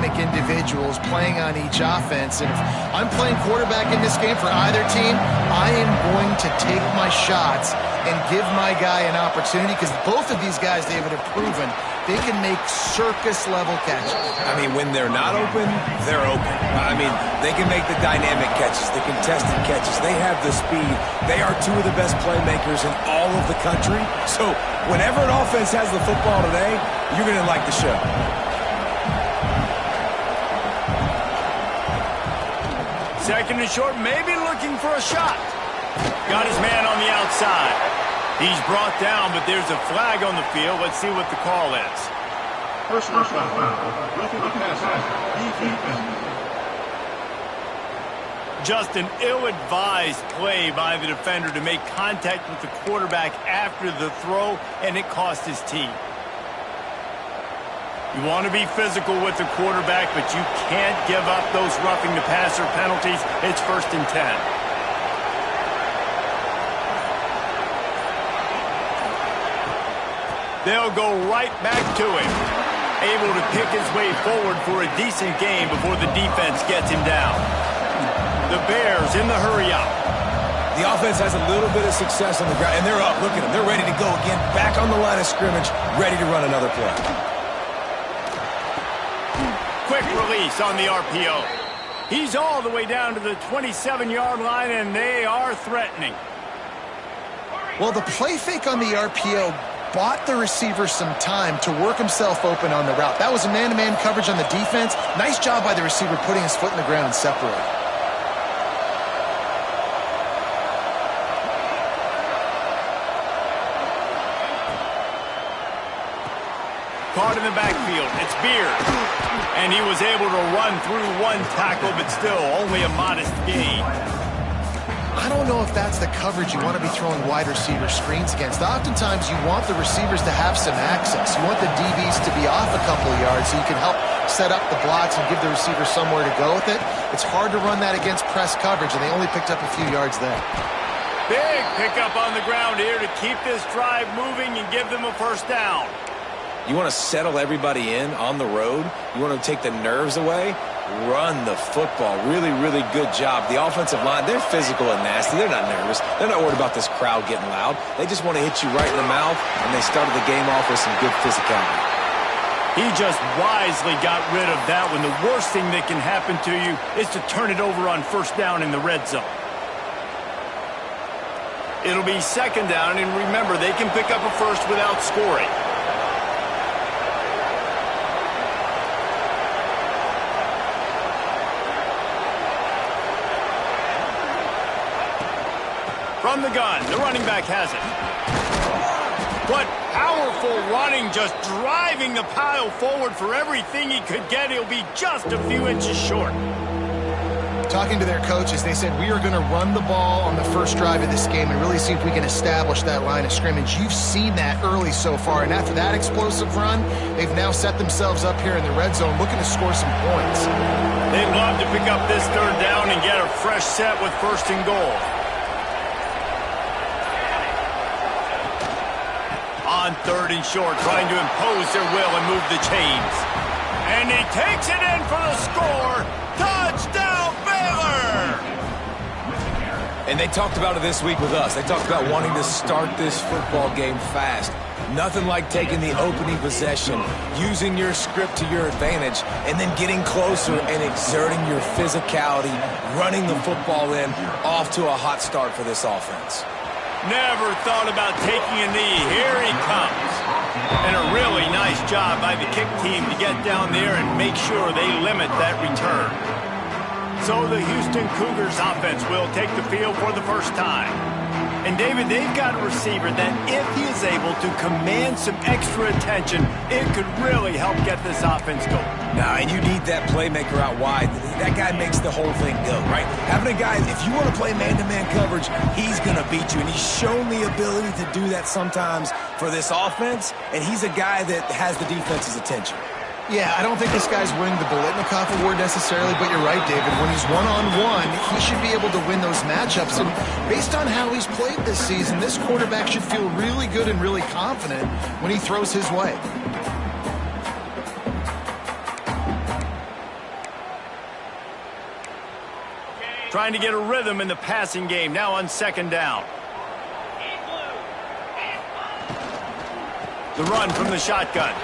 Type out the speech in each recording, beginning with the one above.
dynamic individuals playing on each offense. And if I'm playing quarterback in this game for either team, I am going to take my shots and give my guy an opportunity, because both of these guys, David, have proven they can make circus-level catches. I mean, when they're not open, they're open. I mean, they can make the dynamic catches, the contested catches. They have the speed. They are two of the best playmakers in all of the country. So whenever an offense has the football today, you're going to like the show. Second and short, maybe looking for a shot. Got his man on the outside. He's brought down, but there's a flag on the field. Let's see what the call is. Personal foul. Roughing the passer. Defense. Just an ill-advised play by the defender to make contact with the quarterback after the throw, and it cost his team. You want to be physical with the quarterback, but you can't give up those roughing the passer penalties. It's 1st and 10. They'll go right back to him. Able to pick his way forward for a decent game before the defense gets him down. The Bears in the hurry-up. The offense has a little bit of success on the ground, and they're up. Look at them. They're ready to go again. Back on the line of scrimmage, ready to run another play. Quick release on the RPO. He's all the way down to the 27-yard line, and they are threatening. Well, the play fake on the RPO bought the receiver some time to work himself open on the route. That was a man-to-man coverage on the defense. Nice job by the receiver putting his foot in the ground and separating. Caught in the backfield. It's Beard. And he was able to run through one tackle, but still only a modest gain. I don't know if that's the coverage you want to be throwing wide receiver screens against. Oftentimes, you want the receivers to have some access. You want the DBs to be off a couple of yards so you can help set up the blocks and give the receiver somewhere to go with it. It's hard to run that against press coverage, and they only picked up a few yards there. Big pickup on the ground here to keep this drive moving and give them a 1st down. You want to settle everybody in on the road? You want to take the nerves away? Run the football. Really, really good job. The offensive line, they're physical and nasty. They're not nervous. They're not worried about this crowd getting loud. They just want to hit you right in the mouth, and they started the game off with some good physicality. He just wisely got rid of that one. The worst thing that can happen to you is to turn it over on 1st down in the red zone. It'll be 2nd down, and remember, they can pick up a 1st without scoring. From the gun, the running back has it. What powerful running, just driving the pile forward for everything he could get. He'll be just a few inches short. Talking to their coaches, they said, we are going to run the ball on the first drive of this game and really see if we can establish that line of scrimmage. You've seen that early so far, and after that explosive run, they've now set themselves up here in the red zone looking to score some points. They'd love to pick up this 3rd down and get a fresh set with 1st and goal. On 3rd and short, trying to impose their will and move the chains. And he takes it in for the score. Touchdown, Baylor! And they talked about it this week with us. They talked about wanting to start this football game fast. Nothing like taking the opening possession, using your script to your advantage, and then getting closer and exerting your physicality, running the football in, off to a hot start for this offense. Never thought about taking a knee. Here he comes. And a really nice job by the kick team to get down there and make sure they limit that return. So the Houston Cougars offense will take the field for the 1st time. And David, they've got a receiver that if he is able to command some extra attention, it could really help get this offense going. Nah, and you need that playmaker out wide. That guy makes the whole thing go, right? Having a guy, if you want to play man-to-man coverage, he's going to beat you. And he's shown the ability to do that sometimes for this offense, and he's a guy that has the defense's attention. Yeah, I don't think this guy's winning the Biletnikoff Award necessarily, but you're right, David. When he's one-on-one, he should be able to win those matchups. And based on how he's played this season, this quarterback should feel really good and really confident when he throws his way. Trying to get a rhythm in the passing game now on second down. The run from the shotgun.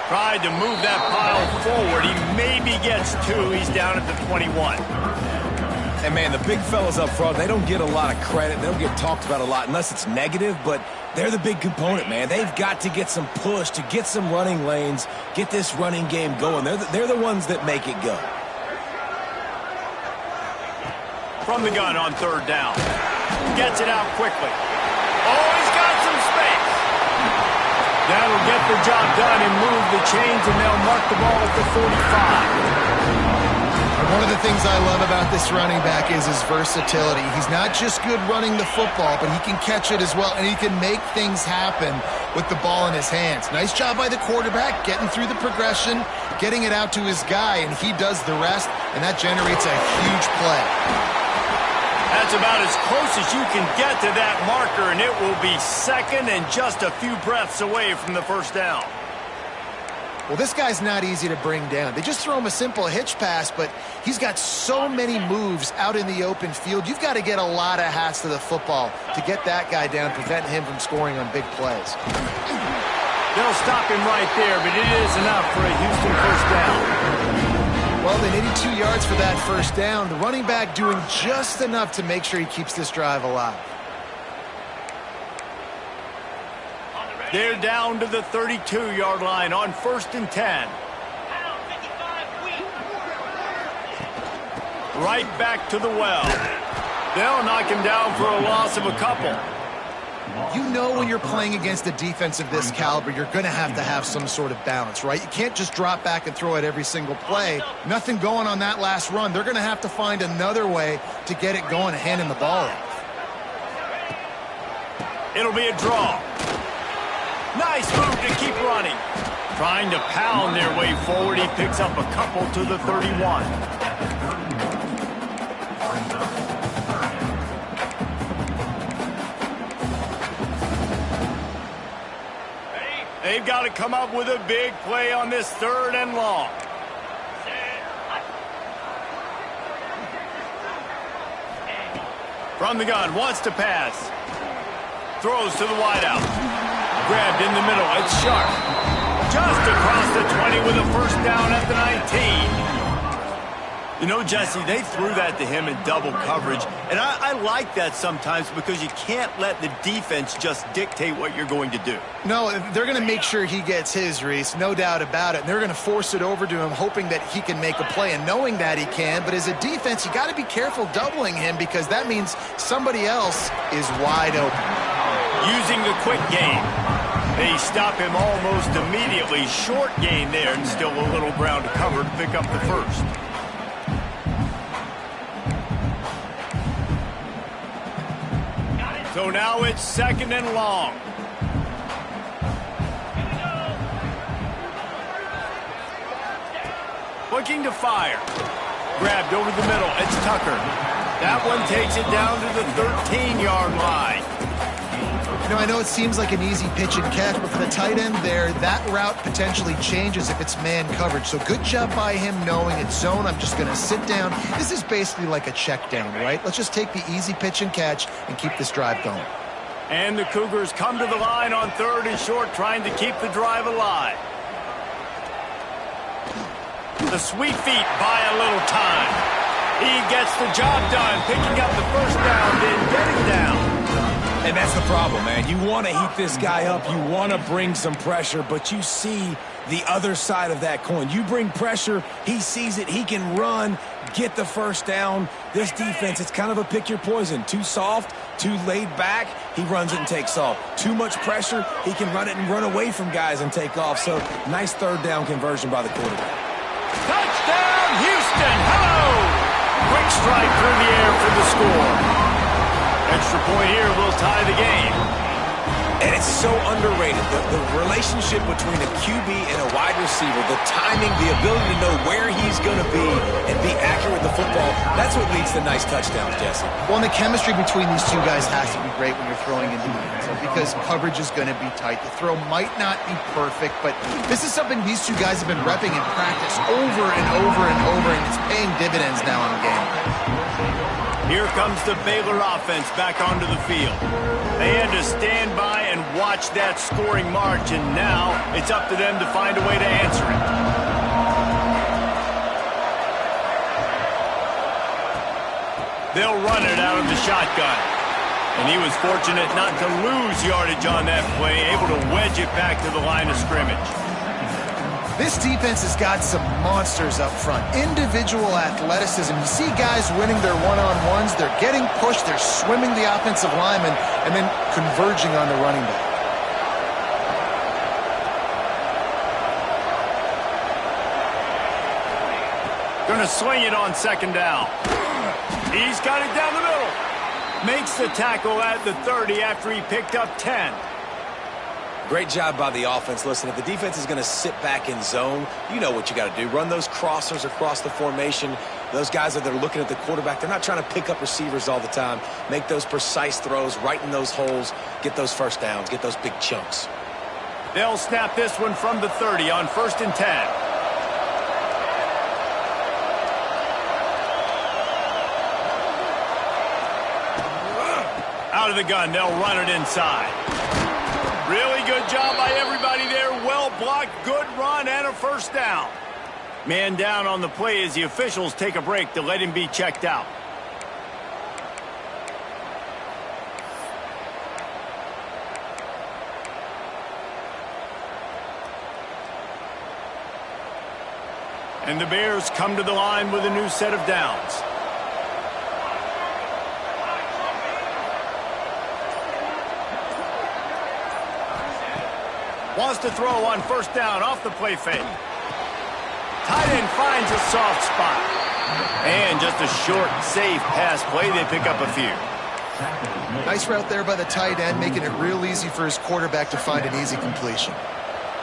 Tried to move that pile forward. He maybe gets 2. He's down at the 21. And, man, the big fellas up front, they don't get a lot of credit. They don't get talked about a lot unless it's negative, but they're the big component, man. They've got to get some push, to get some running lanes, get this running game going. They're the ones that make it go. From the gun on third down. Gets it out quickly. Oh, he's got some space. That'll get the job done and move the chains, and they'll mark the ball at the 45. One of the things I love about this running back is his versatility. He's not just good running the football, but he can catch it as well, and he can make things happen with the ball in his hands. Nice job by the quarterback, getting through the progression, getting it out to his guy, and he does the rest, and that generates a huge play. That's about as close as you can get to that marker, and it will be second and just a few breaths away from the first down. Well, this guy's not easy to bring down. They just throw him a simple hitch pass, but he's got so many moves out in the open field. You've got to get a lot of hats to the football to get that guy down, prevent him from scoring on big plays. They'll stop him right there, but it is enough for a Houston first down. Well, they needed 2 yards for that first down. The running back doing just enough to make sure he keeps this drive alive. They're down to the 32-yard line on 1st and 10. Right back to the well. They'll knock him down for a loss of a couple. You know when you're playing against a defense of this caliber, you're going to have some sort of balance, right? You can't just drop back and throw it every single play. Nothing going on that last run. They're going to have to find another way to get it going and handing the ball off. It'll be a draw. Nice move to keep running. Trying to pound their way forward. He picks up a couple to the 31. They've got to come up with a big play on this 3rd and long. From the gun, wants to pass. Throws to the wideout. Grabbed in the middle, it's Sharp. Just across the 20 with a first down at the 19. You know, Jesse, they threw that to him in double coverage, and I like that sometimes because you can't let the defense just dictate what you're going to do. No, they're going to make sure he gets his, Reese, no doubt about it. And they're going to force it over to him, hoping that he can make a play, and knowing that he can. But as a defense, you got to be careful doubling him because that means somebody else is wide open. Using the quick game. They stop him almost immediately. Short gain there, and still a little ground to cover to pick up the first. So now it's 2nd and long. Looking to fire. Grabbed over the middle. It's Tucker. That one takes it down to the 13-yard line. You know, I know it seems like an easy pitch and catch, but for the tight end there, that route potentially changes if it's man coverage. So good job by him knowing it's zone. I'm just going to sit down. This is basically like a check down, right? Let's just take the easy pitch and catch and keep this drive going. And the Cougars come to the line on 3rd and short, trying to keep the drive alive. The sweet feet buy a little time. He gets the job done, picking up the first down, then getting down. And that's the problem, man. You want to heat this guy up. You want to bring some pressure, but you see the other side of that coin. You bring pressure, he sees it, he can run, get the first down. This defense, it's kind of a pick your poison. Too soft, too laid back, he runs it and takes off. Too much pressure, he can run it and run away from guys and take off. So nice 3rd down conversion by the quarterback. Touchdown, Houston! Hello! Quick strike through the air for the score. Extra point here will tie the game. And it's so underrated. The relationship between a QB and a wide receiver, the timing, the ability to know where he's going to be and be accurate with the football, that's what leads to nice touchdowns, Jesse. Well, and the chemistry between these two guys has to be great when you're throwing into the end zone because coverage is going to be tight. The throw might not be perfect, but this is something these two guys have been repping in practice over and over and over, and it's paying dividends now in the game. Here comes the Baylor offense back onto the field. They had to stand by and watch that scoring march, and now it's up to them to find a way to answer it. They'll run it out of the shotgun. And he was fortunate not to lose yardage on that play, able to wedge it back to the line of scrimmage. This defense has got some monsters up front. Individual athleticism. You see guys winning their one-on-ones. They're getting pushed. They're swimming the offensive lineman and then converging on the running back. Going to swing it on second down. He's got it down the middle. Makes the tackle at the 30 after he picked up 10. Great job by the offense. Listen, if the defense is going to sit back in zone, you know what you got to do. Run those crossers across the formation. Those guys that are looking at the quarterback, they're not trying to pick up receivers all the time. Make those precise throws right in those holes. Get those first downs. Get those big chunks. They'll snap this one from the 30 on 1st and 10. Out of the gun, they'll run it inside. Really good job by everybody there. Well blocked, good run, and a first down. Man down on the play as the officials take a break to let him be checked out. And the Bears come to the line with a new set of downs. Wants to throw on 1st down off the play fake. Tight end finds a soft spot. And just a short, safe pass play. They pick up a few. Nice route there by the tight end, making it real easy for his quarterback to find an easy completion.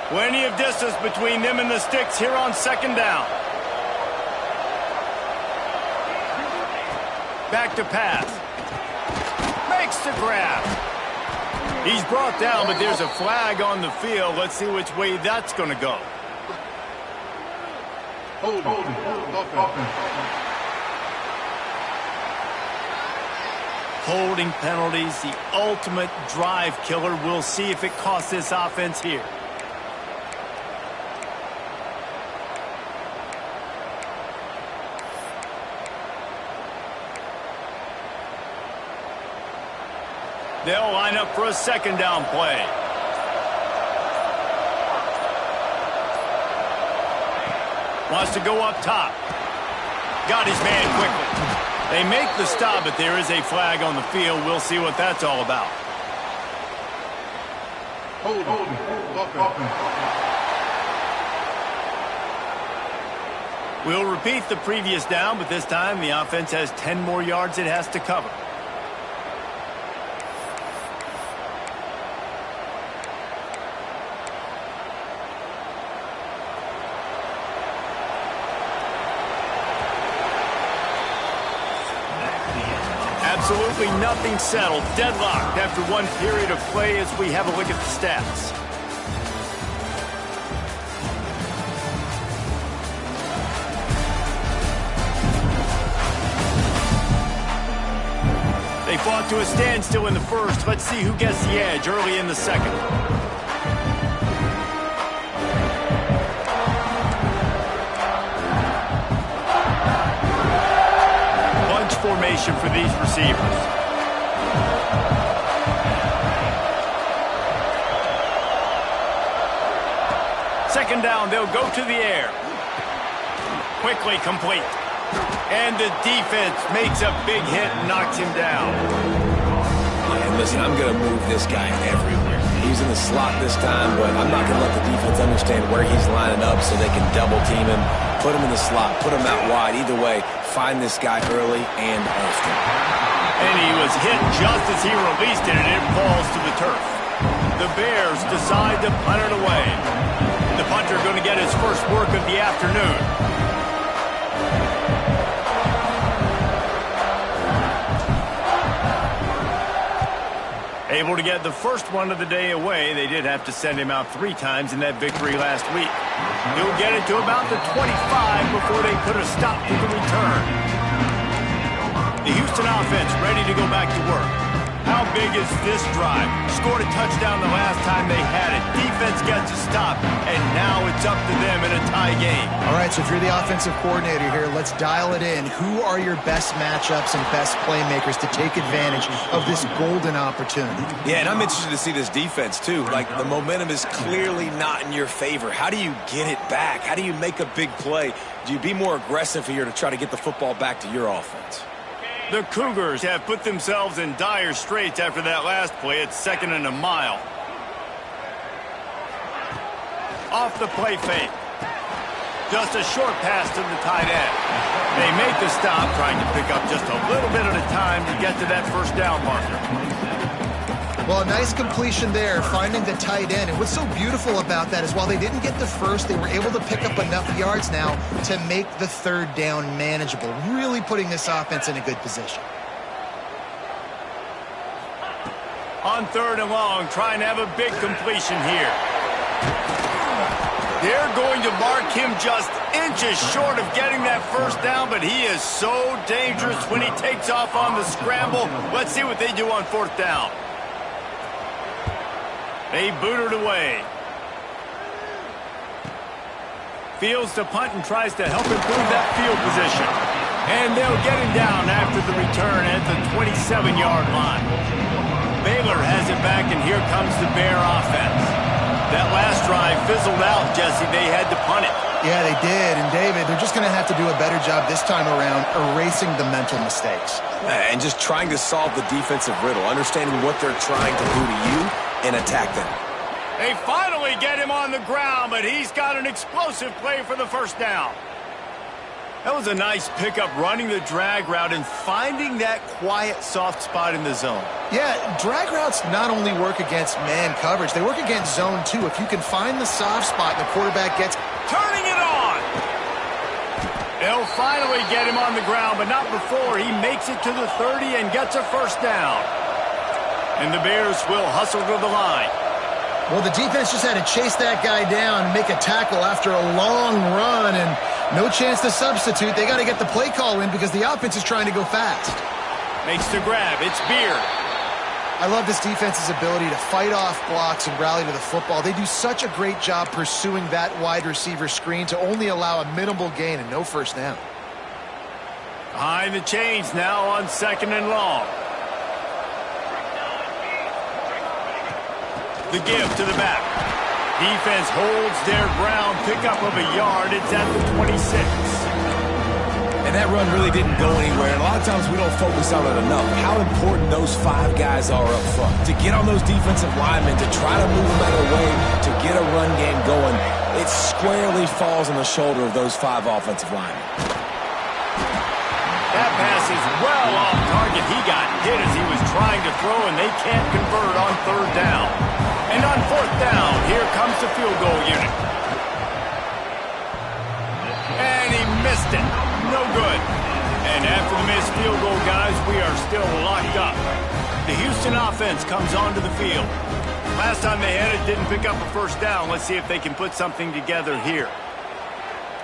Plenty of distance between them and the sticks here on 2nd down. Back to pass. Makes the grab. He's brought down, but there's a flag on the field. Let's see which way that's going to go. Holding penalties, the ultimate drive killer. We'll see if it costs this offense here. They'll line up for a 2nd down play. Wants to go up top. Got his man quickly. They make the stop, but there is a flag on the field. We'll see what that's all about. We'll repeat the previous down, but this time the offense has 10 more yards it has to cover. Absolutely nothing settled. Deadlocked after one period of play as we have a look at the stats. They fought to a standstill in the first. Let's see who gets the edge early in the second. Formation for these receivers. Second down, they'll go to the air. Quickly complete. And the defense makes a big hit and knocks him down. And listen, I'm going to move this guy everywhere. He's in the slot this time, but I'm not going to let the defense understand where he's lining up so they can double team him, put him in the slot, put him out wide. Either way, find this guy early and often. And he was hit just as he released it, and it falls to the turf. The Bears decide to punt it away. The punter going to get his first work of the afternoon. Able to get the first one of the day away. They did have to send him out 3 times in that victory last week. He'll get it to about the 25 before they put a stop to the return. The Houston offense ready to go back to work. How big is this drive? Scored a touchdown the last time they had it. Defense gets a stop, and now it's up to them in a tie game. All right, so if you're the offensive coordinator here, let's dial it in. Who are your best matchups and best playmakers to take advantage of this golden opportunity? Yeah, and I'm interested to see this defense, too. Like, the momentum is clearly not in your favor. How do you get it back? How do you make a big play? Do you be more aggressive here to try to get the football back to your offense? The Cougars have put themselves in dire straits after that last play. It's 2nd and a mile. Off the play fake. Just a short pass to the tight end. They make the stop, trying to pick up just a little bit at a time to get to that first down marker. Well, a nice completion there, finding the tight end. And what's so beautiful about that is while they didn't get the first, they were able to pick up enough yards now to make the 3rd down manageable, really putting this offense in a good position. On 3rd and long, trying to have a big completion here. They're going to mark him just inches short of getting that first down, but he is so dangerous when he takes off on the scramble. Let's see what they do on 4th down. They boot it away. Fields to punt and tries to help improve that field position. And they'll get him down after the return at the 27-yard line. Baylor has it back, and here comes the Bear offense. That last drive fizzled out, Jesse. They had to punt it. Yeah, they did. And, David, they're just going to have to do a better job this time around erasing the mental mistakes. And just trying to solve the defensive riddle, understanding what they're trying to do to you and attack them. They finally get him on the ground, but he's got an explosive play for the first down. That was a nice pickup, running the drag route and finding that quiet, soft spot in the zone. Yeah, drag routes not only work against man coverage, they work against zone too. If you can find the soft spot, the quarterback gets... Turning it on! They'll finally get him on the ground, but not before he makes it to the 30 and gets a first down. And the Bears will hustle to the line. Well, the defense just had to chase that guy down and make a tackle after a long run, and no chance to substitute. They got to get the play call in because the offense is trying to go fast. Makes the grab. It's Beard. I love this defense's ability to fight off blocks and rally to the football. They do such a great job pursuing that wide receiver screen to only allow a minimal gain and no first down. Behind the chains now on 2nd and long. The give to the back. Defense holds their ground. Pickup of a yard. It's at the 26. And that run really didn't go anywhere. And a lot of times we don't focus on it enough. How important those 5 guys are up front. To get on those defensive linemen, to try to move them out of the way, to get a run game going, it squarely falls on the shoulder of those 5 offensive linemen. That pass is well off target. He got hit as he was trying to throw, and they can't convert on 3rd down. And on 4th down, here comes the field goal unit. And he missed it. No good. And after the missed field goal, guys, we are still locked up. The Houston offense comes onto the field. Last time they had it, didn't pick up a first down. Let's see if they can put something together here.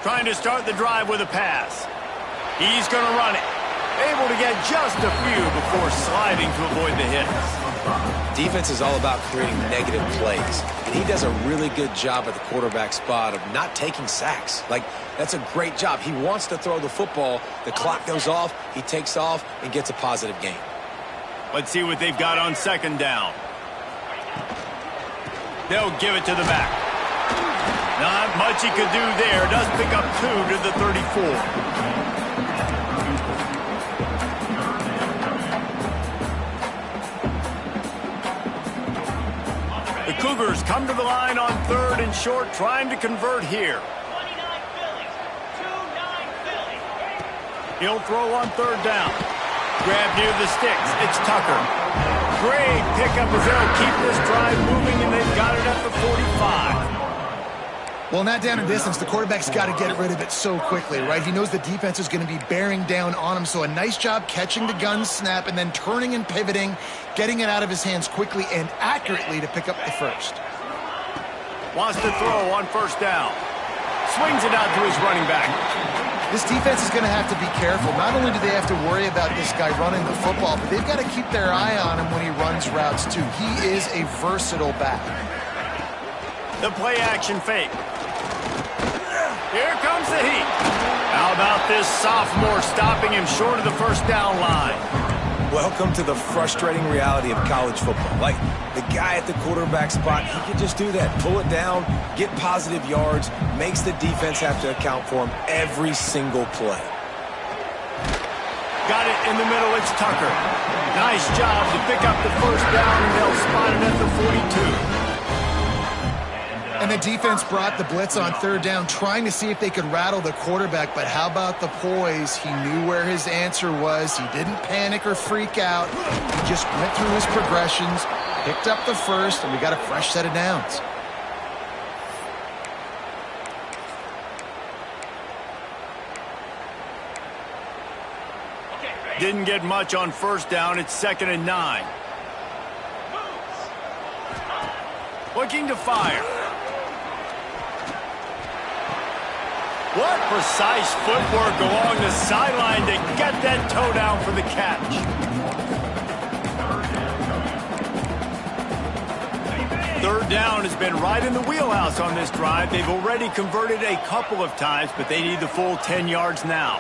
Trying to start the drive with a pass. He's going to run it. Able to get just a few before sliding to avoid the hits. Defense is all about creating negative plays, and he does a really good job at the quarterback spot of not taking sacks. Like, that's a great job. He wants to throw the football. The clock goes off, he takes off, and gets a positive gain. Let's see what they've got on 2nd down. They'll give it to the back. Not much he could do there. Does pick up 2 to the 34. The Cougars come to the line on 3rd and short, trying to convert here. He'll throw on 3rd down. Grab near the sticks. It's Tucker. great pickup as they'll keep this drive moving, and they've got it at the 45. Well, not down in distance, the quarterback's got to get rid of it so quickly, right? He knows the defense is going to be bearing down on him, so a nice job catching the gun snap and then turning and pivoting, getting it out of his hands quickly and accurately to pick up the first. Wants to throw on first down. Swings it out to his running back. This defense is going to have to be careful. Not only do they have to worry about this guy running the football, but they've got to keep their eye on him when he runs routes, too. He is a versatile back. The play-action fake. Here comes the heat. How about this sophomore stopping him short of the first down line? Welcome to the frustrating reality of college football. Like, the guy at the quarterback spot, he can just do that. Pull it down, get positive yards, makes the defense have to account for him every single play. Got it in the middle, it's Tucker. Nice job to pick up the first down, and they'll spot it at the 42. And the defense brought the blitz on third down, trying to see if they could rattle the quarterback. But how about the poise? He knew where his answer was. He didn't panic or freak out. He just went through his progressions, picked up the first, and we got a fresh set of downs. Didn't get much on first down. It's 2nd and 9. Looking to fire. What precise footwork along the sideline to get that toe down for the catch. Third down has been right in the wheelhouse on this drive. They've already converted a couple of times, but they need the full 10 yards now.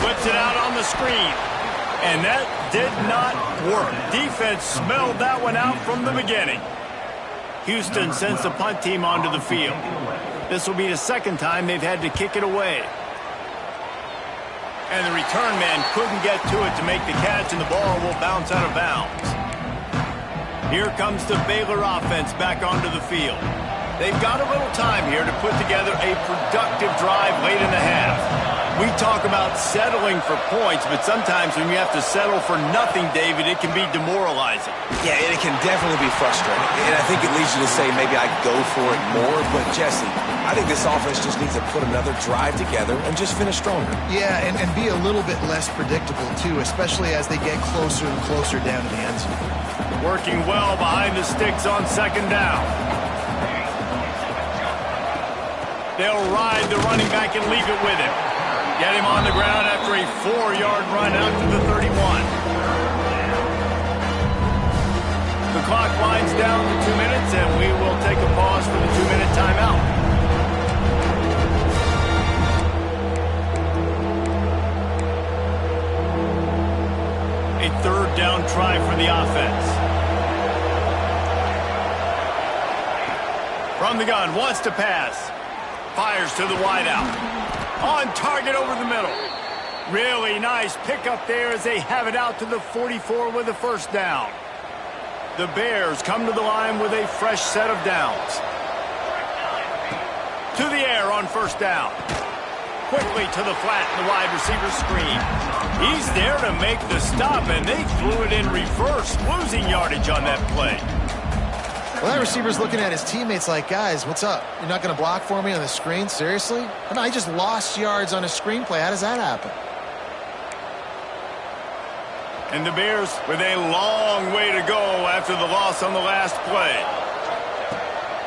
Flips it out on the screen. And that did not work. Defense smelled that one out from the beginning. Houston sends the punt team onto the field. This will be the second time they've had to kick it away. And the return man couldn't get to it to make the catch, and the ball will bounce out of bounds. Here comes the Baylor offense back onto the field. They've got a little time here to put together a productive drive late in the half. We talk about settling for points, but sometimes when you have to settle for nothing, David, it can be demoralizing. Yeah, and it can definitely be frustrating. And I think it leads you to say maybe I'd go for it more. But, Jesse, I think this offense just needs to put another drive together and just finish stronger. Yeah, and be a little bit less predictable, too, especially as they get closer and closer down to the end zone. Working well behind the sticks on second down. They'll ride the running back and leave it with him. Get him on the ground after a 4-yard run out to the 31. The clock winds down to 2 minutes, and we will take a pause for the 2-minute timeout. A third down try for the offense. From the gun, wants to pass. Fires to the wideout. On target over the middle. Really nice pickup there as they have it out to the 44 with a first down. The Bears come to the line with a fresh set of downs. To the air on first down. Quickly to the flat, the wide receiver screen. He's there to make the stop, and they threw it in reverse, losing yardage on that play. Well, that receiver's looking at his teammates like, guys, what's up? You're not going to block for me on the screen? Seriously? I mean, I just lost yards on a screenplay. How does that happen? And the Bears with a long way to go after the loss on the last play.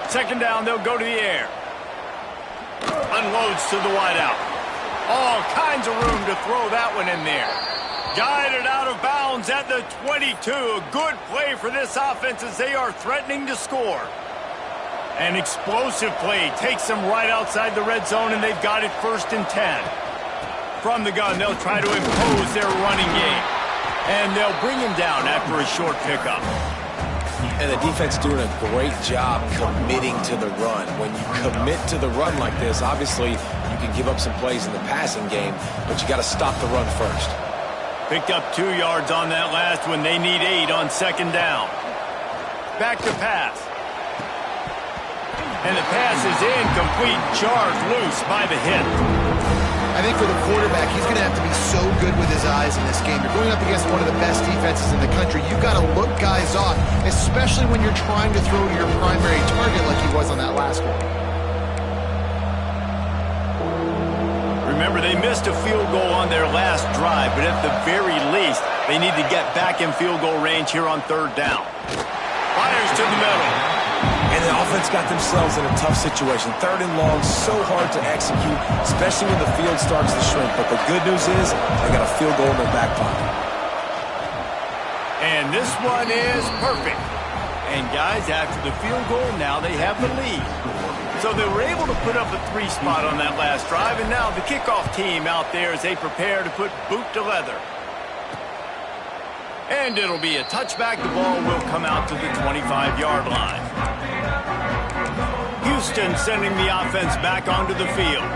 Second down, they'll go to the air. Unloads to the wideout. All kinds of room to throw that one in there. Guided out of bounds at the 22. A good play for this offense as they are threatening to score. An explosive play takes them right outside the red zone, and they've got it 1st and 10. From the gun, they'll try to impose their running game. And they'll bring him down after a short pickup. And the defense doing a great job committing to the run. When you commit to the run like this, obviously you can give up some plays in the passing game, but you got to stop the run first. Picked up 2 yards on that last one. They need 8 on second down. Back to pass. And the pass is incomplete. Charged loose by the hit. I think for the quarterback, he's going to have to be so good with his eyes in this game. You're going up against one of the best defenses in the country. You've got to look guys off, especially when you're trying to throw to your primary target like he was on that last one. Remember, they missed a field goal on their last drive, but at the very least, they need to get back in field goal range here on third down. Fires to the middle. And the offense got themselves in a tough situation. Third and long, so hard to execute, especially when the field starts to shrink. But the good news is they got a field goal in their back pocket. And this one is perfect. And guys, after the field goal, now they have the lead. So they were able to put up a 3 spot on that last drive, and now the kickoff team out there as they prepare to put boot to leather. And it'll be a touchback. The ball will come out to the 25-yard line. Houston sending the offense back onto the field.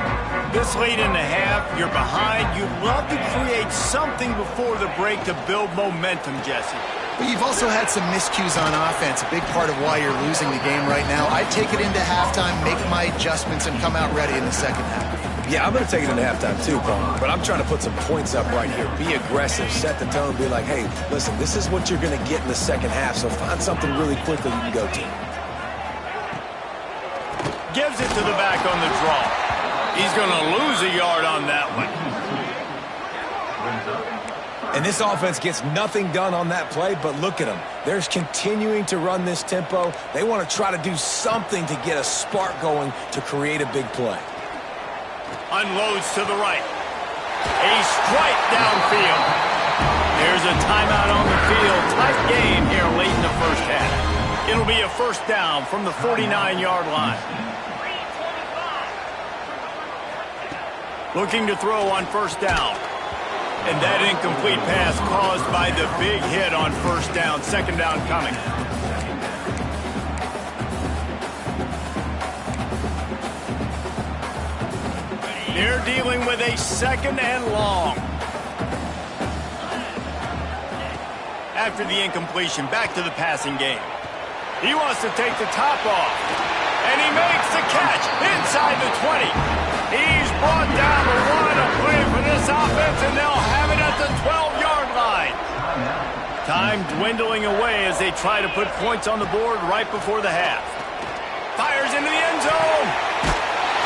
This late in the half, you're behind. You'd love to create something before the break to build momentum, Jesse. But you've also had some miscues on offense, a big part of why you're losing the game right now. I'd take it into halftime, make my adjustments, and come out ready in the second half. Yeah, I'm going to take it into halftime too, Paul. But I'm trying to put some points up right here. Be aggressive, set the tone, be like, hey, listen, this is what you're going to get in the second half, so find something really quickly you can go to. Gives it to the back on the draw. He's going to lose a yard on that one. And this offense gets nothing done on that play, but look at them. They're continuing to run this tempo. They want to try to do something to get a spark going to create a big play. Unloads to the right. A strike downfield. There's a timeout on the field. Tight game here late in the first half. It'll be a first down from the 49-yard line. Looking to throw on first down. And that incomplete pass caused by the big hit on first down. Second down coming. They're dealing with a second and long. After the incompletion, back to the passing game. He wants to take the top off. And he makes the catch inside the 20. He's brought down the line of play for this offense, and they'll have it at the 12-yard line. Time dwindling away as they try to put points on the board right before the half. Fires into the end zone.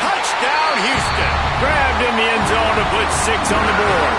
Touchdown, Houston. Grabbed in the end zone to put 6 on the board.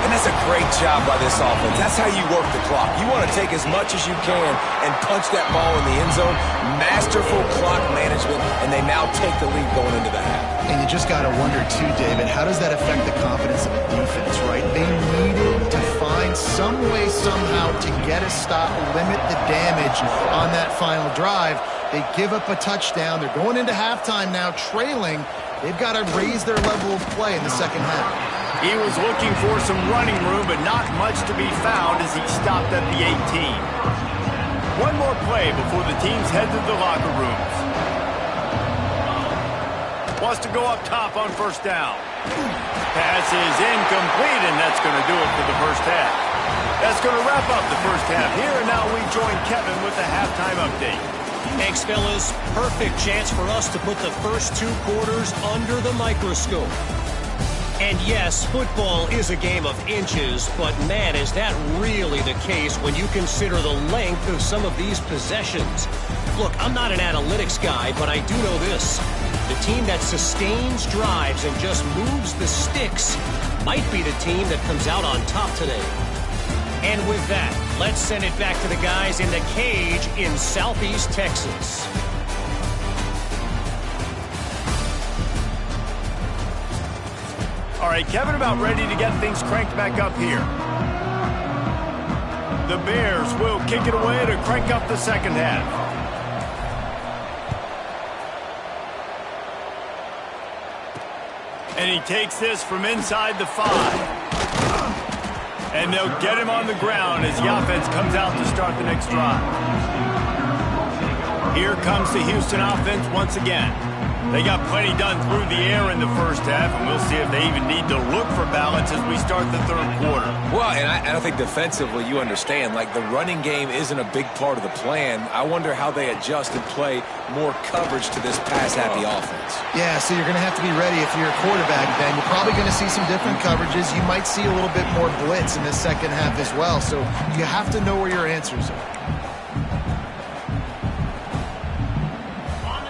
And that's a great job by this offense. That's how you work the clock. You want to take as much as you can and punch that ball in the end zone. Masterful clock management, and they now take the lead going into the half. And you just got to wonder, too, David, how does that affect the confidence of the defense, right? They needed to find some way, somehow, to get a stop, limit the damage on that final drive. They give up a touchdown. They're going into halftime now, trailing. They've got to raise their level of play in the second half. He was looking for some running room, but not much to be found as he stopped at the 18. One more play before the teams head to the locker rooms. Wants to go up top on first down. Pass is incomplete, and that's going to do it for the first half. That's going to wrap up the first half here, and now we join Kevin with the halftime update. Thanks, fellas. Perfect chance for us to put the first 2 quarters under the microscope. And yes, football is a game of inches, but man, is that really the case when you consider the length of some of these possessions. Look, I'm not an analytics guy, but I do know this. The team that sustains drives and just moves the sticks might be the team that comes out on top today. And with that, let's send it back to the guys in the cage in Southeast Texas. All right, Kevin, about ready to get things cranked back up here. The Bears will kick it away to crank up the second half. And he takes this from inside the 5. And they'll get him on the ground as the offense comes out to start the next drive. Here comes the Houston offense once again. They got plenty done through the air in the first half, and we'll see if they even need to look for balance as we start the third quarter. Well, and I think defensively, you understand, like the running game isn't a big part of the plan. I wonder how they adjust and play more coverage to this pass-happy offense. Yeah, so you're going to have to be ready if you're a quarterback, Ben. You're probably going to see some different coverages. You might see a little bit more blitz in the second half as well, so you have to know where your answers are.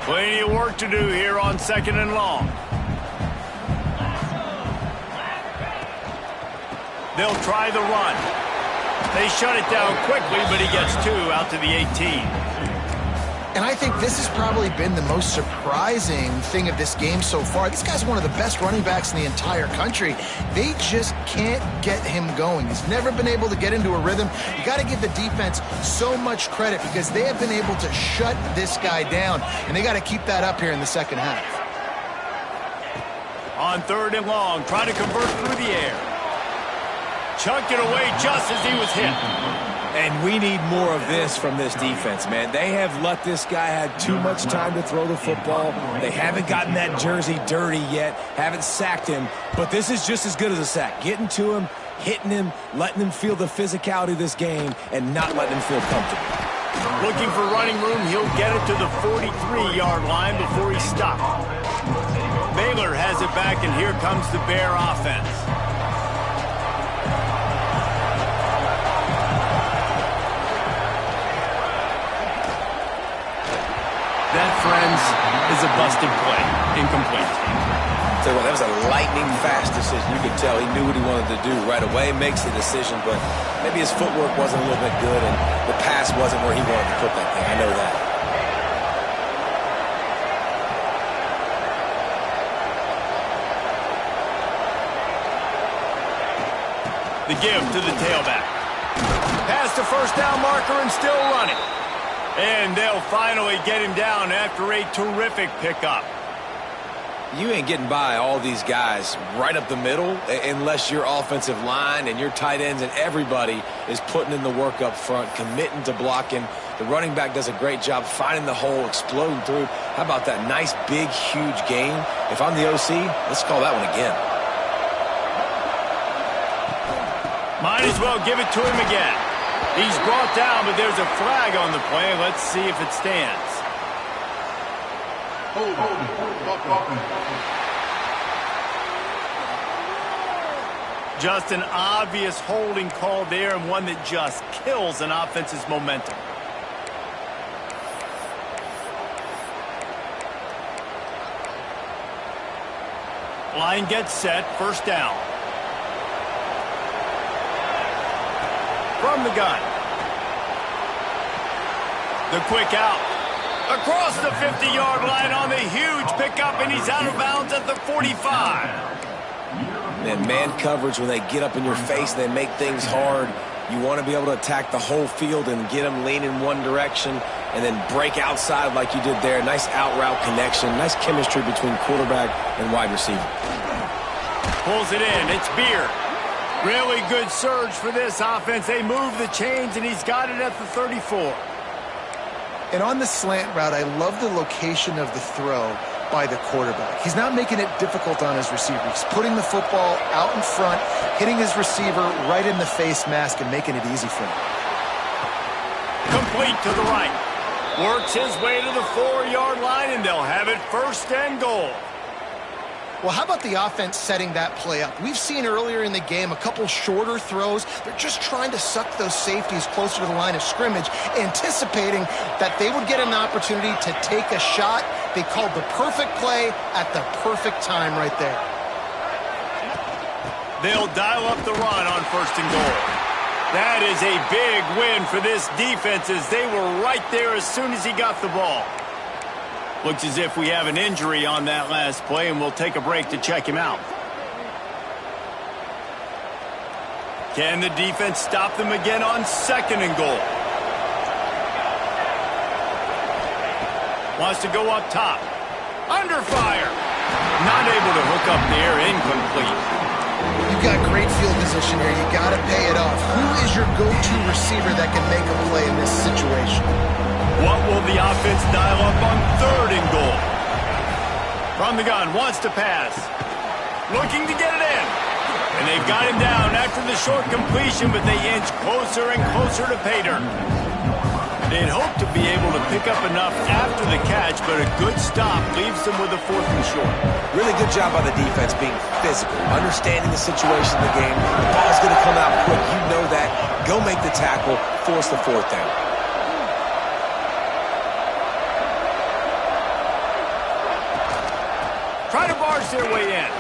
Plenty of work to do here on 2nd and long. They'll try the run. They shut it down quickly, but he gets 2 out to the 18. And I think this has probably been the most surprising thing of this game so far. This guy's one of the best running backs in the entire country. They just can't get him going. He's never been able to get into a rhythm. You got to give the defense so much credit because they have been able to shut this guy down, and they got to keep that up here in the second half. On 3rd and long, trying to convert through the air. Chucked it away just as he was hit. And we need more of this from this defense, man. They have let this guy have too much time to throw the football. They haven't gotten that jersey dirty yet, haven't sacked him, but this is just as good as a sack. Getting to him, hitting him, letting him feel the physicality of this game, and not letting him feel comfortable. Looking for running room, he'll get it to the 43-yard line before he stopped. Baylor has it back, and here comes the Bear offense. That, friends, is a busted play. Incomplete. Tell you what, that was a lightning-fast decision. You could tell he knew what he wanted to do right away, makes the decision, but maybe his footwork wasn't a little bit good, and the pass wasn't where he wanted to put that thing. I know that. The give to the tailback. Past the first down marker and still running. And they'll finally get him down after a terrific pickup. You ain't getting by all these guys right up the middle unless your offensive line and your tight ends and everybody is putting in the work up front, committing to blocking. The running back does a great job finding the hole, exploding through. How about that nice, big, huge game? If I'm the OC, let's call that one again. Might as well give it to him again. He's brought down, but there's a flag on the play. Let's see if it stands. Just an obvious holding call there, and one that just kills an offense's momentum. Line gets set, first down. From the gun. The quick out. Across the 50-yard line on the huge pickup, and he's out of bounds at the 45. And man coverage, when they get up in your face, they make things hard. You want to be able to attack the whole field and get them leaning one direction and then break outside like you did there. Nice out route connection. Nice chemistry between quarterback and wide receiver. Pulls it in. It's Beard. Really good surge for this offense. They move the chains, and he's got it at the 34. And on the slant route, I love the location of the throw by the quarterback. He's not making it difficult on his receiver. He's putting the football out in front, hitting his receiver right in the face mask and making it easy for him. Complete to the right. Works his way to the 4-yard line, and they'll have it first and goal. Well, how about the offense setting that play up? We've seen earlier in the game a couple shorter throws. They're just trying to suck those safeties closer to the line of scrimmage, anticipating that they would get an opportunity to take a shot. They called the perfect play at the perfect time right there. They'll dial up the run on first and goal. That is a big win for this defense, as they were right there as soon as he got the ball. Looks as if we have an injury on that last play, and we'll take a break to check him out. Can the defense stop them again on second and goal? Wants to go up top. Under fire. Not able to hook up there. Incomplete. You've got great field position here. You got to pay it off. Who is your go-to receiver that can make a play in this situation? What will the offense dial up on third and goal? From the gun, wants to pass. Looking to get it in. And they've got him down after the short completion, but they inch closer and closer to pay dirt. They'd hoped to be able to pick up enough after the catch, but a good stop leaves them with a 4th and short. Really good job by the defense being physical, understanding the situation of the game. The ball's going to come out quick. You know that. Go make the tackle, force the 4th down. Try to barge their way in.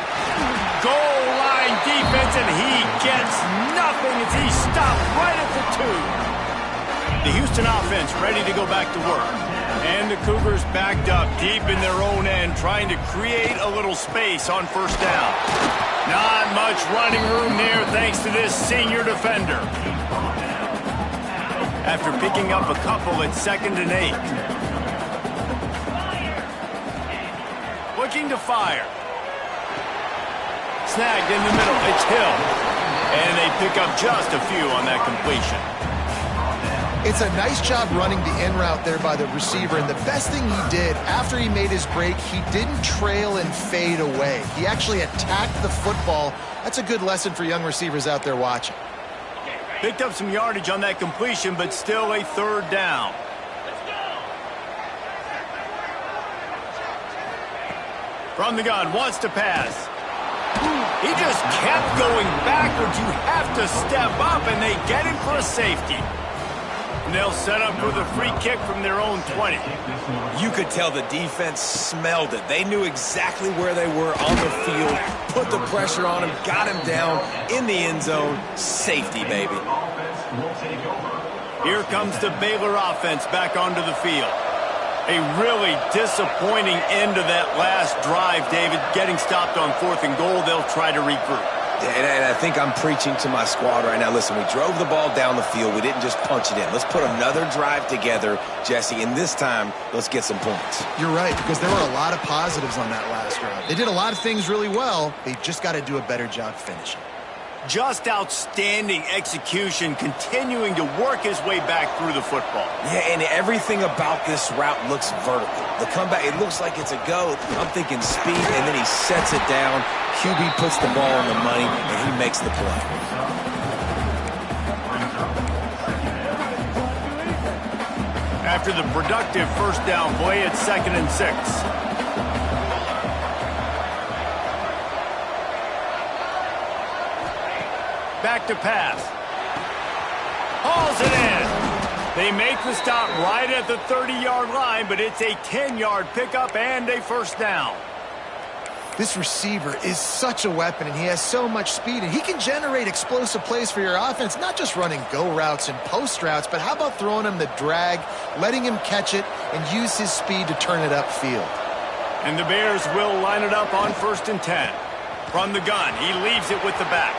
Goal line defense, and he gets nothing as he stopped right at the 2. The Houston offense ready to go back to work. And the Cougars backed up deep in their own end, trying to create a little space on 1st down. Not much running room there thanks to this senior defender. After picking up a couple at 2nd and 8. Looking to fire. Snagged in the middle. It's Hill. And they pick up just a few on that completion. It's a nice job running the in route there by the receiver, and the best thing he did after he made his break, he didn't trail and fade away. He actually attacked the football. That's a good lesson for young receivers out there watching. Picked up some yardage on that completion, but still a 3rd down. From the gun, wants to pass. He just kept going backwards. You have to step up, and they get him for a safety. And they'll set up with a free kick from their own 20. You could tell the defense smelled it. They knew exactly where they were on the field, put the pressure on him, got him down in the end zone. Safety, baby. Here comes the Baylor offense back onto the field. A really disappointing end to that last drive, David. Getting stopped on 4th and goal, they'll try to regroup. And I think I'm preaching to my squad right now. Listen, we drove the ball down the field. We didn't just punch it in. Let's put another drive together, Jesse, and this time, let's get some points. You're right, because there were a lot of positives on that last drive. They did a lot of things really well. They just got to do a better job finishing. Just outstanding execution, continuing to work his way back through the football. Yeah, and everything about this route looks vertical. The comeback, it looks like it's a go. I'm thinking speed, and then he sets it down. QB puts the ball on the money, and he makes the play. After the productive 1st down play, it's 2nd and 6. Back to pass. Hauls it in. They make the stop right at the 30-yard line, but it's a 10-yard pickup and a 1st down. This receiver is such a weapon, and he has so much speed, and he can generate explosive plays for your offense, not just running go routes and post routes, but how about throwing him the drag, letting him catch it, and use his speed to turn it upfield. And the Bears will line it up on 1st and 10. From the gun, he leaves it with the back.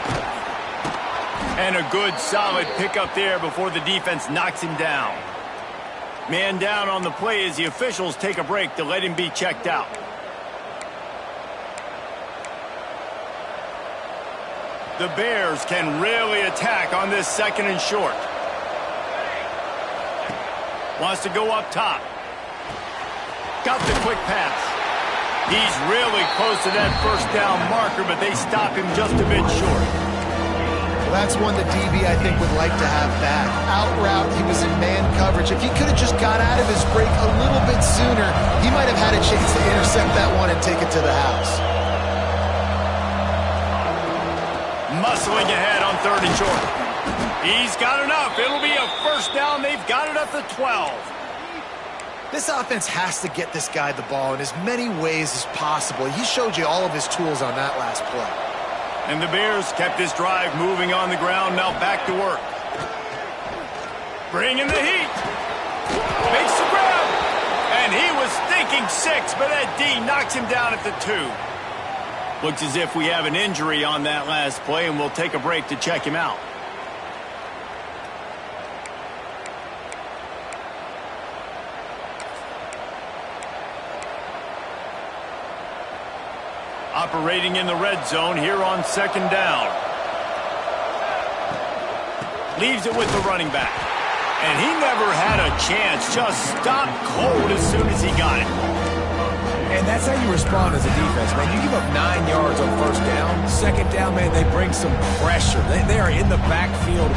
And a good, solid pickup there before the defense knocks him down. Man down on the play as the officials take a break to let him be checked out. The Bears can really attack on this 2nd and short. Wants to go up top. Got the quick pass. He's really close to that 1st down marker, but they stop him just a bit short. That's one the DB, I think, would like to have back. Out route, he was in man coverage. If he could have just got out of his break a little bit sooner, he might have had a chance to intercept that one and take it to the house. Muscling ahead on 3rd and short. He's got enough. It'll be a 1st down. They've got it at the 12. This offense has to get this guy the ball in as many ways as possible. He showed you all of his tools on that last play. And the Bears kept this drive moving on the ground, now back to work. Bringing the heat. Makes the grab. And he was thinking 6, but that D knocks him down at the 2. Looks as if we have an injury on that last play, and we'll take a break to check him out. Operating in the red zone here on 2nd down. Leaves it with the running back. And he never had a chance. Just stopped cold as soon as he got it. And that's how you respond as a defense, man. You give up 9 yards on first down. Second down, man, they bring some pressure. They are in the backfield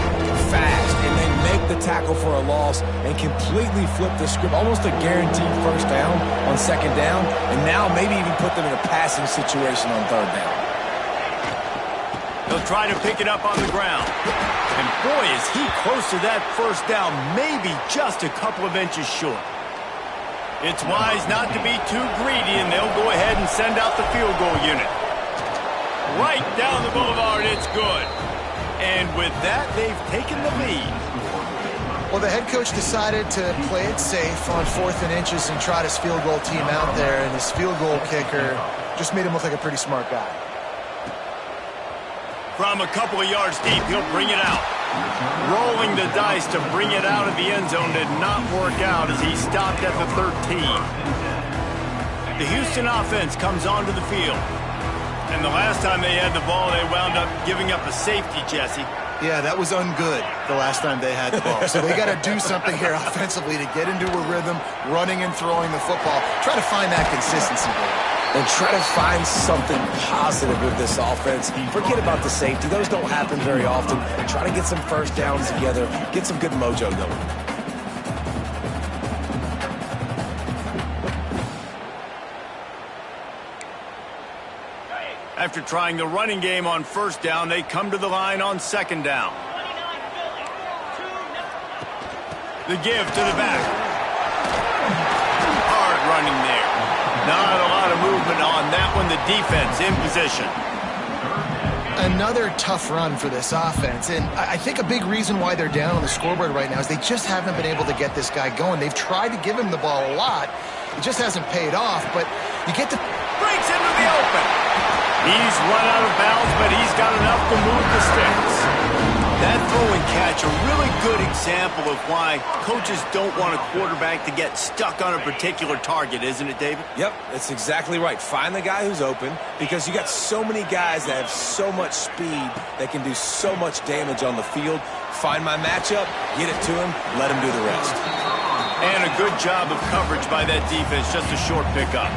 fast, and they make the tackle for a loss and completely flip the script. Almost a guaranteed first down on second down, and now maybe even put them in a passing situation on third down. He'll try to pick it up on the ground. And boy, is he close to that first down, maybe just a couple of inches short. It's wise not to be too greedy, and they'll go ahead and send out the field goal unit. Right down the boulevard, it's good. And with that, they've taken the lead. Well, the head coach decided to play it safe on 4th and inches and trot his field goal team out there, and his field goal kicker just made him look like a pretty smart guy. From a couple of yards deep, he'll bring it out. Rolling the dice to bring it out of the end zone did not work out as he stopped at the 13. The Houston offense comes onto the field. And the last time they had the ball, they wound up giving up a safety, Jesse. Yeah, that was ungood the last time they had the ball. So they got to do something here offensively to get into a rhythm, running and throwing the football. Try to find that consistency there. And try to find something positive with this offense. Forget about the safety. Those don't happen very often. And try to get some first downs together. Get some good mojo going. After trying the running game on first down, they come to the line on second down. The give to the back. Hard running there. Not a lot of movement on that one. The defense in position. Another tough run for this offense, and I think a big reason why they're down on the scoreboard right now is they just haven't been able to get this guy going. They've tried to give him the ball a lot. It just hasn't paid off, but you get to... Breaks into the open. He's run out of bounds, but he's got enough to move the sticks. That throw and catch, a really good example of why coaches don't want a quarterback to get stuck on a particular target, isn't it, David? Yep, that's exactly right. Find the guy who's open, because you got so many guys that have so much speed that can do so much damage on the field. Find my matchup, get it to him, let him do the rest. And a good job of coverage by that defense, just a short pickup.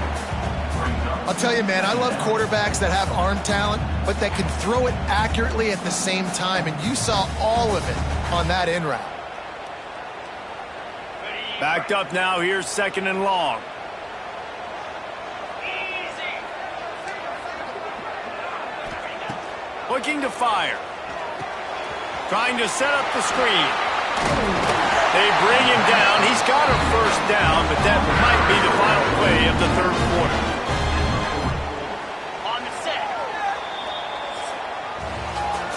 I'll tell you, man, I love quarterbacks that have arm talent, but that can throw it accurately at the same time, and you saw all of it on that in route. Backed up now, here's second and long. Looking to fire. Trying to set up the screen. They bring him down. He's got a first down, but that might be the final play of the third quarter.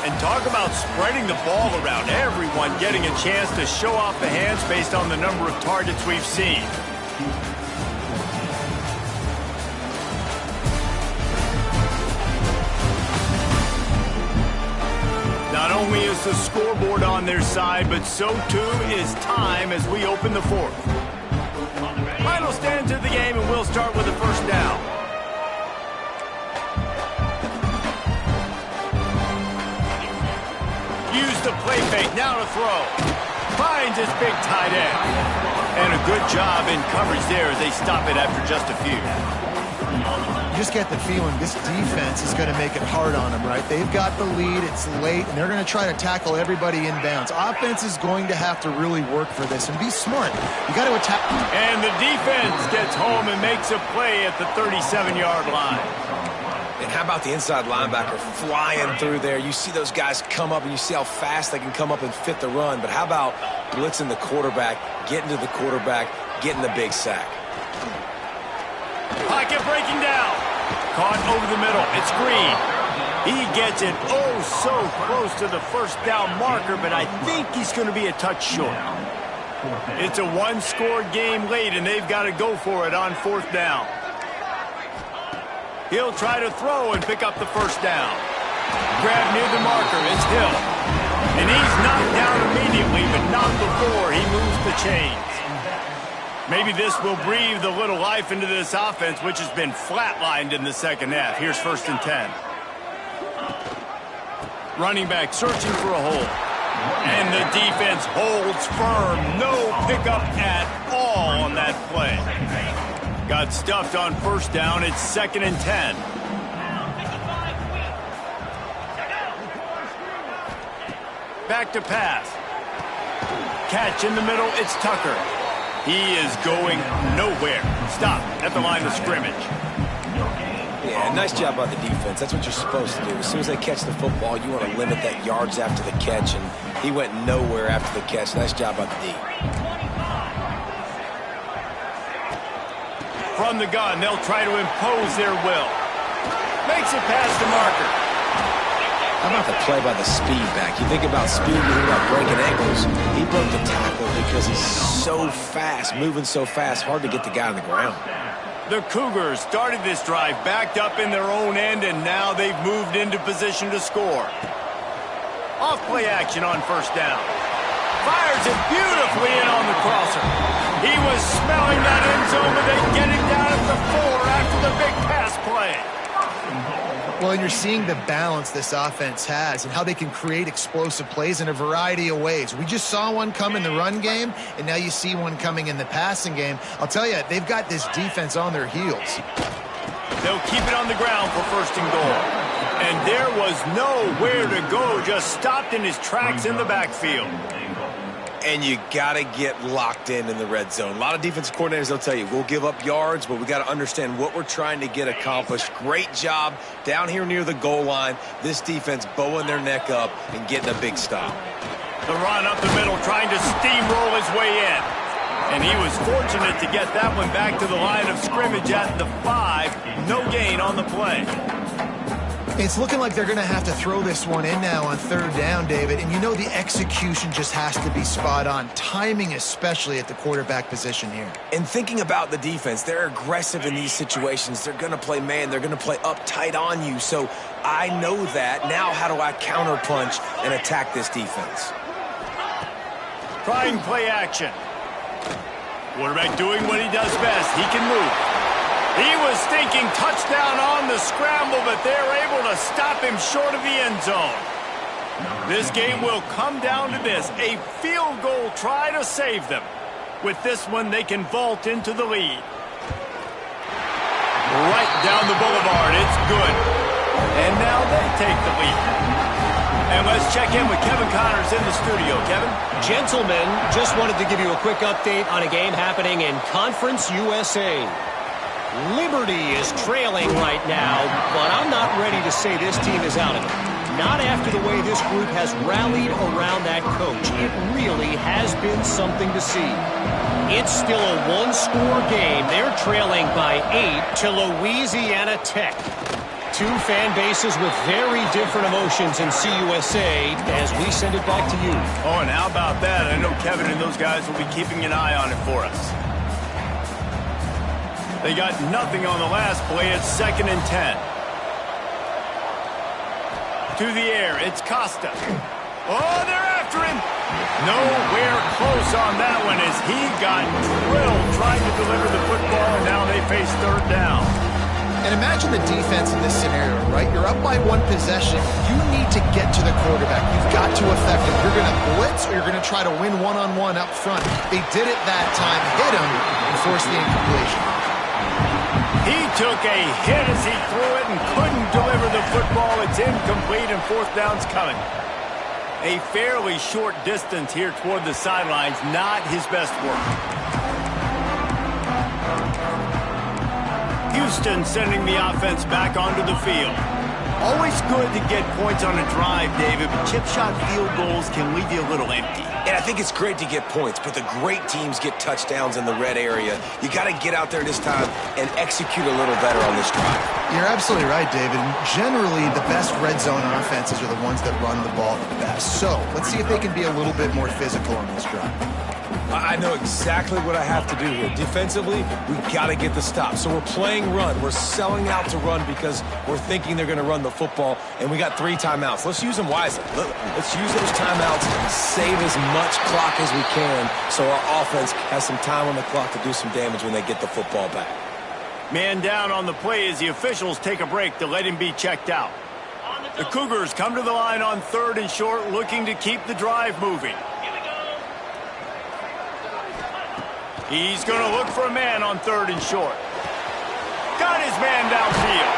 And talk about spreading the ball around. Everyone getting a chance to show off the hands based on the number of targets we've seen. Not only is the scoreboard on their side, but so too is time as we open the fourth. Final stand to the game, and we'll start with the first down. Use the play fake, now to throw. Finds his big tight end. And a good job in coverage there as they stop it after just a few. You just get the feeling this defense is going to make it hard on them, right? They've got the lead, it's late, and they're going to try to tackle everybody inbounds. Offense is going to have to really work for this and be smart. You got to attack. And the defense gets home and makes a play at the 37-yard line. And how about the inside linebacker flying through there? You see those guys come up, and you see how fast they can come up and fit the run. But how about blitzing the quarterback, getting to the quarterback, getting the big sack? Pocket breaking down. Caught over the middle. It's Green. He gets it oh so close to the first down marker, but I think he's going to be a touch short. It's a one-score game late, and they've got to go for it on fourth down. He'll try to throw and pick up the first down. Grab near the marker. It's Hill. And he's knocked down immediately, but not before he moves the chains. Maybe this will breathe a little life into this offense, which has been flatlined in the second half. Here's 1st and 10. Running back searching for a hole. And the defense holds firm. No pickup at all on that play. Got stuffed on first down. It's 2nd and 10. Back to pass. Catch in the middle. It's Tucker. He is going nowhere. Stop at the line of scrimmage. Yeah, nice job by the defense. That's what you're supposed to do. As soon as they catch the football, you want to limit that yards after the catch, and he went nowhere after the catch. Nice job by the D. From the gun, they'll try to impose their will. Makes it past the marker. How about the play by the speed back? You think about speed, you think about breaking ankles. He broke the tackle because he's so fast, moving so fast, hard to get the guy on the ground. The Cougars started this drive backed up in their own end, and now they've moved into position to score. Off play action on first down. Fires it beautifully in on the crosser. He was smelling that end zone, but they get it down at the 4 after the big pass play. Well, and you're seeing the balance this offense has and how they can create explosive plays in a variety of ways. We just saw one come in the run game, and now you see one coming in the passing game. I'll tell you, they've got this defense on their heels. They'll keep it on the ground for 1st and goal. And there was nowhere to go, just stopped in his tracks in the backfield. And you got to get locked in the red zone. A lot of defensive coordinators, they'll tell you, we'll give up yards, but we got to understand what we're trying to get accomplished. Great job down here near the goal line. This defense bowing their neck up and getting a big stop. The run up the middle, trying to steamroll his way in. And he was fortunate to get that one back to the line of scrimmage at the 5. No gain on the play. It's looking like they're going to have to throw this one in now on 3rd down, David. And you know the execution just has to be spot on. Timing especially at the quarterback position here. And thinking about the defense, they're aggressive in these situations. They're going to play man. They're going to play up tight on you. So I know that. Now how do I counterpunch and attack this defense? Trying play action. Quarterback doing what he does best. He can move. He was thinking touchdown on the scramble, but they're able to stop him short of the end zone. This game will come down to this, a field goal try to save them. With this one, they can vault into the lead. Right down the boulevard, it's good. And now they take the lead. And let's check in with Kevin Connors in the studio. Kevin? Gentlemen, just wanted to give you a quick update on a game happening in Conference USA. Liberty is trailing right now, but I'm not ready to say this team is out of it. Not after the way this group has rallied around that coach. It really has been something to see. It's still a one-score game. They're trailing by 8 to Louisiana Tech. Two fan bases with very different emotions in CUSA as we send it back to you. Oh, and how about that? I know Kevin and those guys will be keeping an eye on it for us. They got nothing on the last play. It's 2nd and 10. To the air, it's Costa. Oh, they're after him. Nowhere close on that one as he got drilled trying to deliver the football, and now they face 3rd down. And imagine the defense in this scenario, right? You're up by 1 possession. You need to get to the quarterback. You've got to affect him. You're going to blitz or you're going to try to win one-on-one up front. They did it that time, hit him, and forced the incompletion. He took a hit as he threw it and couldn't deliver the football. It's incomplete and 4th down's coming. A fairly short distance here toward the sidelines, not his best work. Houston sending the offense back onto the field. Always good to get points on a drive, David, but chip shot field goals can leave you a little empty. And I think it's great to get points, but the great teams get touchdowns in the red area. You got to get out there this time and execute a little better on this drive. You're absolutely right, David. Generally, the best red zone offenses are the ones that run the ball the best. So let's see if they can be a little bit more physical on this drive. I know exactly what I have to do here. Defensively, we've got to get the stop. So we're playing run. We're selling out to run because we're thinking they're going to run the football, and we got 3 timeouts. Let's use them wisely. Let's use those timeouts, save as much clock as we can so our offense has some time on the clock to do some damage when they get the football back. Man down on the play as the officials take a break to let him be checked out. The Cougars come to the line on 3rd and short, looking to keep the drive moving. He's going to look for a man on 3rd and short. got his man downfield.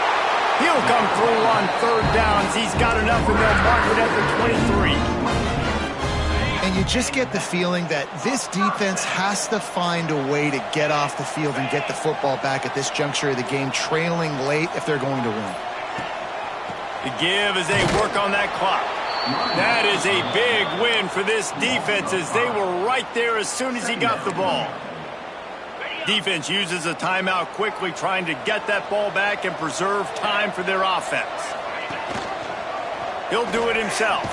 He'll come through on third downs. He's got enough, and they'll mark it at the 23. And you just get the feeling that this defense has to find a way to get off the field and get the football back at this juncture of the game, trailing late if they're going to win. The give as they work on that clock. That is a big win for this defense as they were right there as soon as he got the ball. Defense uses a timeout quickly, trying to get that ball back and preserve time for their offense. He'll do it himself.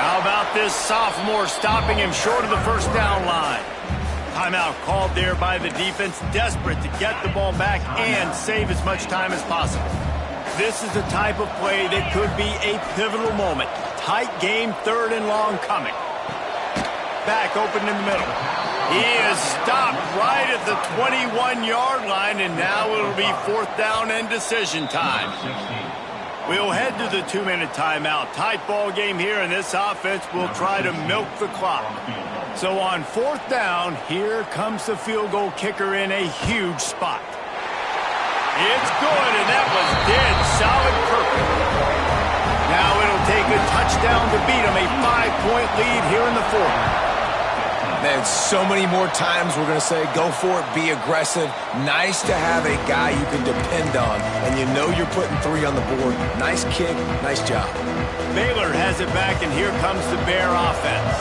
How about this sophomore stopping him short of the first down line? Timeout called there by the defense, desperate to get the ball back and save as much time as possible. This is the type of play that could be a pivotal moment. Tight game, third and long coming. Back open in the middle. He is stopped right at the 21-yard line, and now it'll be fourth down and decision time. We'll head to the 2-minute timeout. Tight ball game here, and this offense will try to milk the clock. So on fourth down, here comes the field goal kicker in a huge spot. It's good, and that was dead solid perfect. Now it'll take a touchdown to beat him, a 5-point lead here in the fourth. Man, so many more times we're going to say, go for it, be aggressive. Nice to have a guy you can depend on, and you know you're putting 3 on the board. Nice kick, nice job. Baylor has it back, and here comes the Bear offense.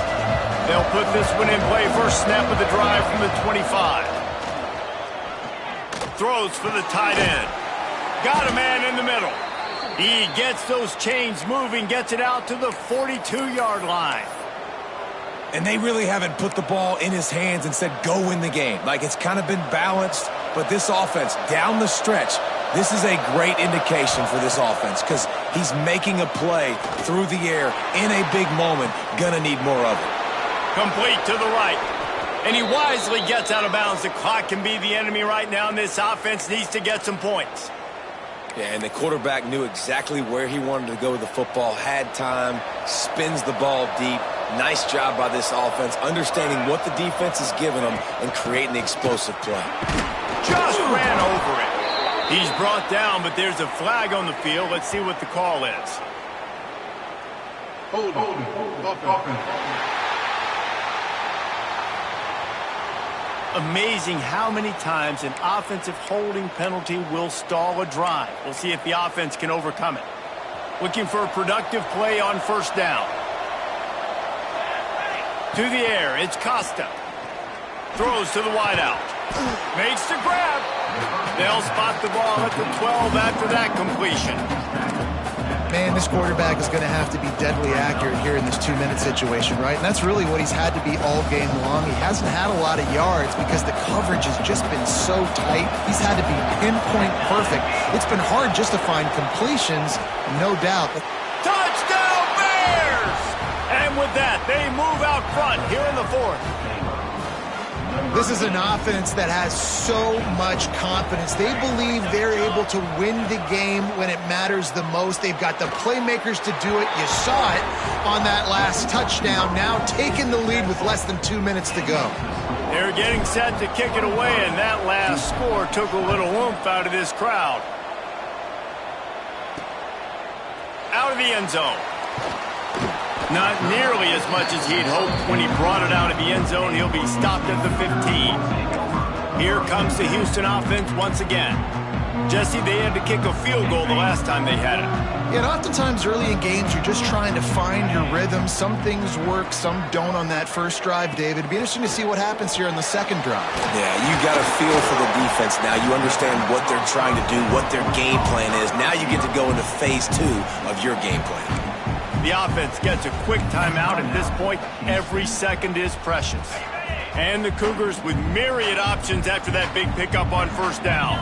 They'll put this one in play. First snap of the drive from the 25. Throws for the tight end. Got a man in the middle. He gets those chains moving, gets it out to the 42-yard line. And they really haven't put the ball in his hands and said, go win the game. Like, it's kind of been balanced, but this offense, down the stretch, this is a great indication for this offense because he's making a play through the air in a big moment. Gonna need more of it. Complete to the right. And he wisely gets out of bounds. The clock can be the enemy right now, and this offense needs to get some points. Yeah, and the quarterback knew exactly where he wanted to go with the football, had time, spins the ball deep. Nice job by this offense, understanding what the defense is giving them and creating the explosive play. Just ran over it. He's brought down, but there's a flag on the field. Let's see what the call is. Hold on. Amazing how many times an offensive holding penalty will stall a drive. We'll see if the offense can overcome it. Looking for a productive play on first down. To the air, it's Costa. Throws to the wideout. Makes the grab. They'll spot the ball at the 12 after that completion. Man, this quarterback is going to have to be deadly accurate here in this 2-minute situation, right? And that's really what he's had to be all game long. He hasn't had a lot of yards because the coverage has just been so tight. He's had to be pinpoint perfect. It's been hard just to find completions, no doubt. Touchdown Bears! And with that, they move out front here in the fourth. This is an offense that has so much confidence. They believe they're able to win the game when it matters the most. They've got the playmakers to do it. You saw it on that last touchdown. Now taking the lead with less than 2 minutes to go. They're getting set to kick it away, and that last score took a little oomph out of this crowd. Out of the end zone. Not nearly as much as he'd hoped when he brought it out of the end zone. He'll be stopped at the 15. Here comes the Houston offense once again. Jesse, they had to kick a field goal the last time they had it. Yeah, and oftentimes early in games, you're just trying to find your rhythm. Some things work, some don't on that first drive, David. It'd be interesting to see what happens here on the second drive. Yeah, you got a feel for the defense now. You understand what they're trying to do, what their game plan is. Now you get to go into phase 2 of your game plan. The offense gets a quick timeout. At this point, every second is precious. And the Cougars with myriad options after that big pickup on first down.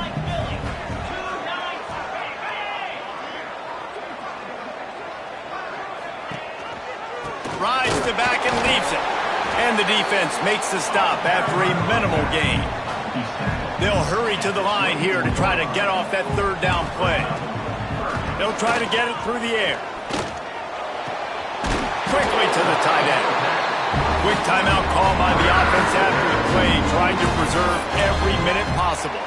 Rides to back and leaves it. And the defense makes the stop after a minimal gain. They'll hurry to the line here to try to get off that third down play. They'll try to get it through the air. Quickly to the tight end. Quick timeout call by the offense after the play, trying to preserve every minute possible.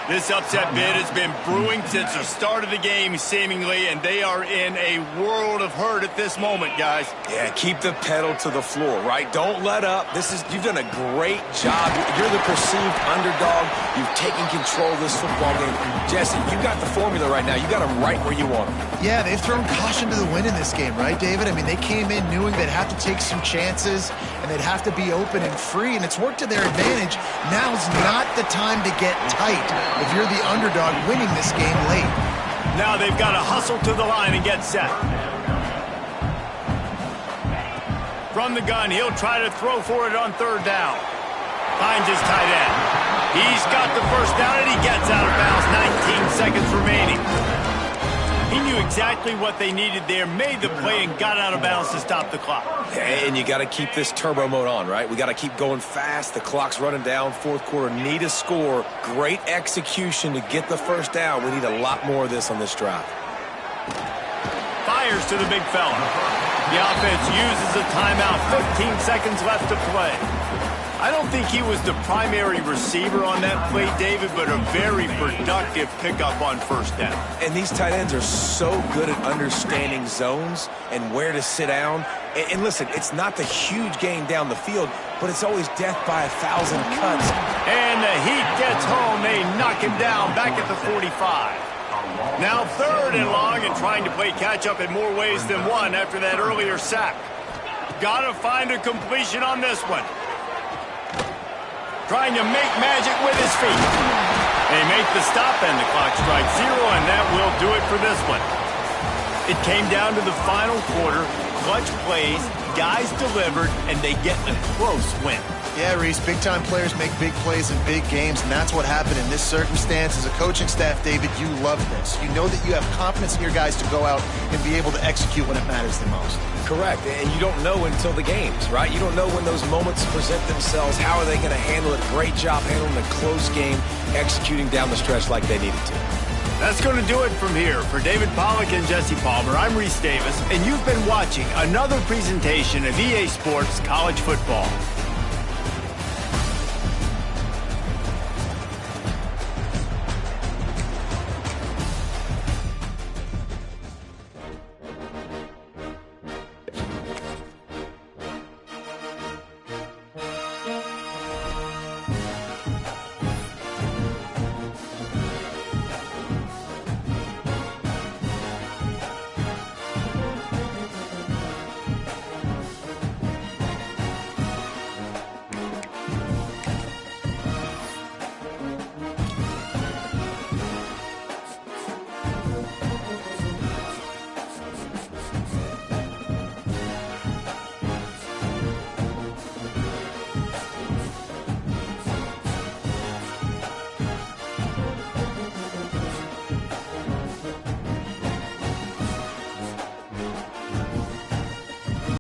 This upset bid has been brewing since the start of the game, seemingly, and they are in a world of hurt at this moment, guys. Yeah, keep the pedal to the floor, right? Don't let up. You've done a great job. You're the perceived underdog. You've taken control of this football game. Jesse, you got the formula right now. You got them right where you want them. Yeah, they've thrown caution to the wind in this game, right, David? I mean, they came in knowing they'd have to take some chances, and they'd have to be open and free, and it's worked to their advantage. Now's not the time to get tight if you're the underdog winning this game late. Now they've got to hustle to the line and get set. From the gun, he'll try to throw for it on third down. Finds his tight end. He's got the first down, and he gets out of bounds. 19 seconds remaining. He knew exactly what they needed there, made the play, and got out of bounds to stop the clock. And you got to keep this turbo mode on, right? We got to keep going fast. The clock's running down. Fourth quarter, need a score. Great execution to get the first down. We need a lot more of this on this drive. Fires to the big fella. The offense uses a timeout. 15 seconds left to play. I don't think he was the primary receiver on that play, David, but a very productive pickup on first down. And these tight ends are so good at understanding zones and where to sit down. And listen, it's not the huge gain down the field, but it's always death by 1,000 cuts. And the heat gets home. They knock him down back at the 45. Now third and long, and trying to play catch-up in more ways than one after that earlier sack. Got to find a completion on this one. Trying to make magic with his feet. They make the stop, and the clock strikes zero, and that will do it for this one. It came down to the final quarter. Clutch plays, guys delivered, and they get a close win. Yeah, Reese, big-time players make big plays in big games, and that's what happened in this circumstance. As a coaching staff, David, you love this. You know that you have confidence in your guys to go out and be able to execute when it matters the most. Correct, and you don't know until the games, right? You don't know when those moments present themselves. How are they going to handle it? Great job handling a close game, executing down the stretch like they needed to. That's going to do it from here. For David Pollack and Jesse Palmer, I'm Reese Davis, and you've been watching another presentation of EA Sports College Football.